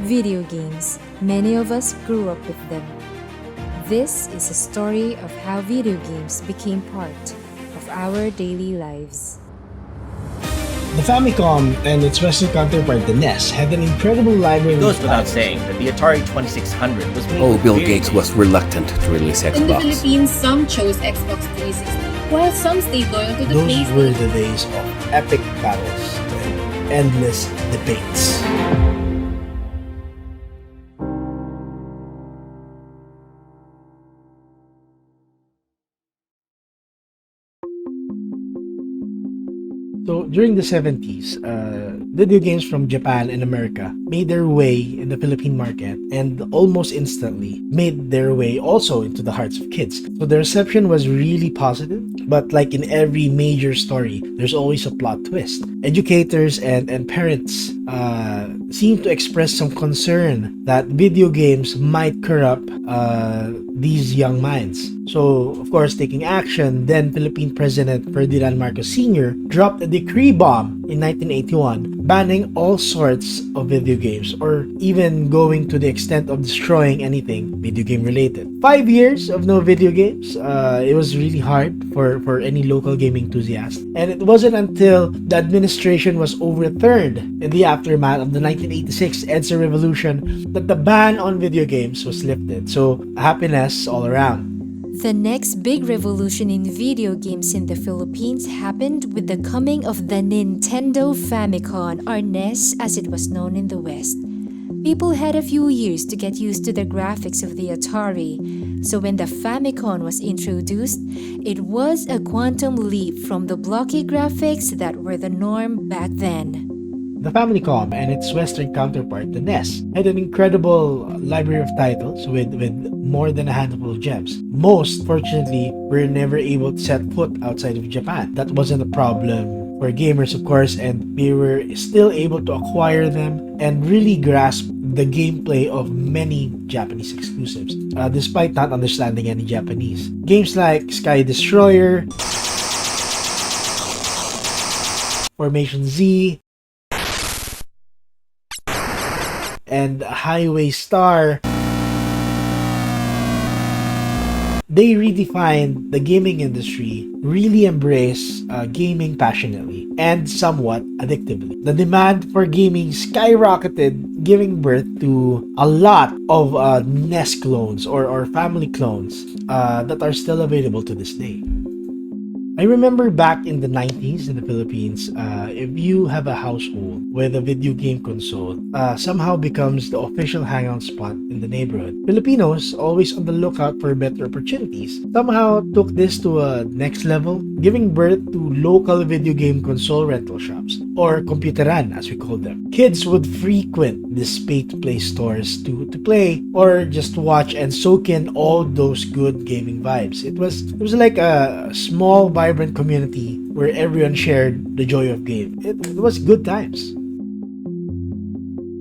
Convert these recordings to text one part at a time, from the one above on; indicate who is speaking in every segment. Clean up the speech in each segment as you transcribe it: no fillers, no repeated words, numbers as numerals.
Speaker 1: Video games. Many of us grew up with them. This is a story of how video games became part of our daily lives.
Speaker 2: The Famicom and its Western counterpart, the NES, had an incredible library.
Speaker 3: It goes
Speaker 2: of
Speaker 3: without
Speaker 2: titles.
Speaker 3: saying that the Atari 2600 was made
Speaker 4: Oh,
Speaker 3: with
Speaker 4: Bill
Speaker 3: video
Speaker 4: Gates
Speaker 3: games.
Speaker 4: was reluctant to release
Speaker 5: In the
Speaker 4: Xbox.
Speaker 5: Philippines, some chose Xbox 360, while some stayed loyal to the
Speaker 2: Those were
Speaker 5: PlayStation.
Speaker 2: the days of epic battles and endless debates. So during the 70s, video games from Japan and America made their way in the Philippine market and almost instantly made their way also into the hearts of kids. So the reception was really positive, but like in every major story, there's always a plot twist. Educators and parents seem to express some concern that video games might corrupt these young minds. So, of course, taking action, then Philippine President Ferdinand Marcos Sr. dropped a decree bomb in 1981, banning all sorts of video games, or even going to the extent of destroying anything video game related. 5 years of no video games. It was really hard for any local gaming enthusiast. And it wasn't until the administration was overturned in the aftermath of the 1986 EDSA revolution that the ban on video games was lifted. So, happiness all around.
Speaker 1: The next big revolution in video games in the Philippines happened with the coming of the Nintendo Famicom, or NES as it was known in the West. People had a few years to get used to the graphics of the Atari, so when the Famicom was introduced, it was a quantum leap from the blocky graphics that were the norm back then.
Speaker 2: The Famicom and its Western counterpart, the NES, had an incredible library of titles with more than a handful of gems. Most, fortunately, were never able to set foot outside of Japan. That wasn't a problem for gamers, of course, and we were still able to acquire them and really grasp the gameplay of many Japanese exclusives, despite not understanding any Japanese. Games like Sky Destroyer, Formation Z, and Highway Star, they redefined the gaming industry, really embrace gaming passionately and somewhat addictively. The demand for gaming skyrocketed, giving birth to a lot of NES clones or family clones that are still available to this day. I remember back in the 90s in the Philippines, if you have a household with a video game console, somehow becomes the official hangout spot in the neighborhood. Filipinos, always on the lookout for better opportunities, somehow took this to a next level, giving birth to local video game console rental shops, or computeran as we call them. Kids would frequent these pay-to-play stores to play or just watch and soak in all those good gaming vibes. It was like a small vibrant community where everyone shared the joy of game. It was good times.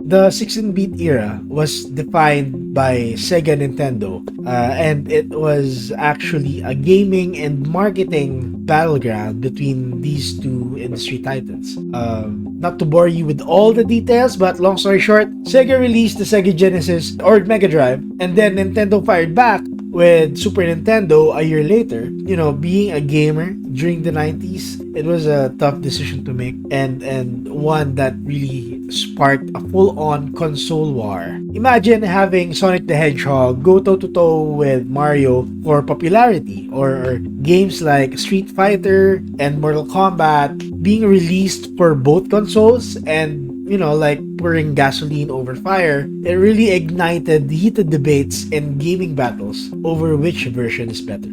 Speaker 2: The 16-bit era was defined by Sega Nintendo, and it was actually a gaming and marketing battleground between these two industry titans. Not to bore you with all the details, but long story short, Sega released the Sega Genesis or Mega Drive, and then Nintendo fired back with Super Nintendo a year later. You know, being a gamer during the 90s, it was a tough decision to make, and one that really sparked a full-on console war. Imagine having Sonic the Hedgehog go toe-to-toe with Mario for popularity, or games like Street Fighter and Mortal Kombat being released for both consoles and, you know, like pouring gasoline over fire. It really ignited heated debates and gaming battles over which version is better.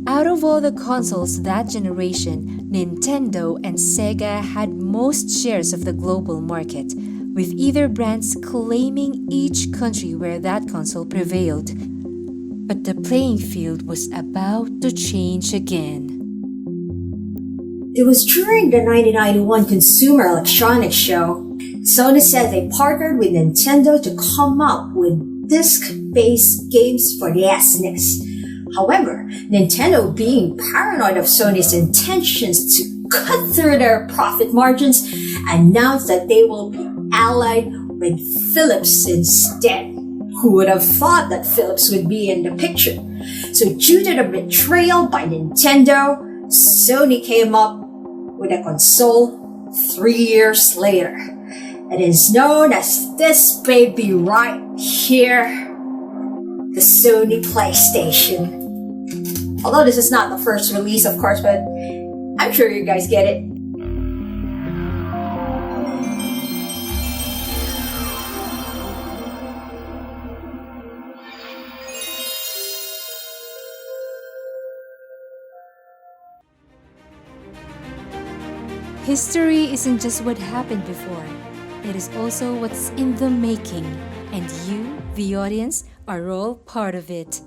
Speaker 1: Out of all the consoles that generation, Nintendo and Sega had most shares of the global market, with either brands claiming each country where that console prevailed. But the playing field was about to change again.
Speaker 6: It was during the 1991 Consumer Electronics Show. Sony said they partnered with Nintendo to come up with disc-based games for the SNES. However, Nintendo, being paranoid of Sony's intentions to cut through their profit margins, announced that they will be allied with Philips instead. Who would have thought that Philips would be in the picture? So due to the betrayal by Nintendo, Sony came up with a console 3 years later. It is known as this baby right here, the Sony PlayStation. Although this is not the first release, of course, but I'm sure you guys get it.
Speaker 1: History isn't just what happened before, it is also what's in the making, and you, the audience, are all part of it.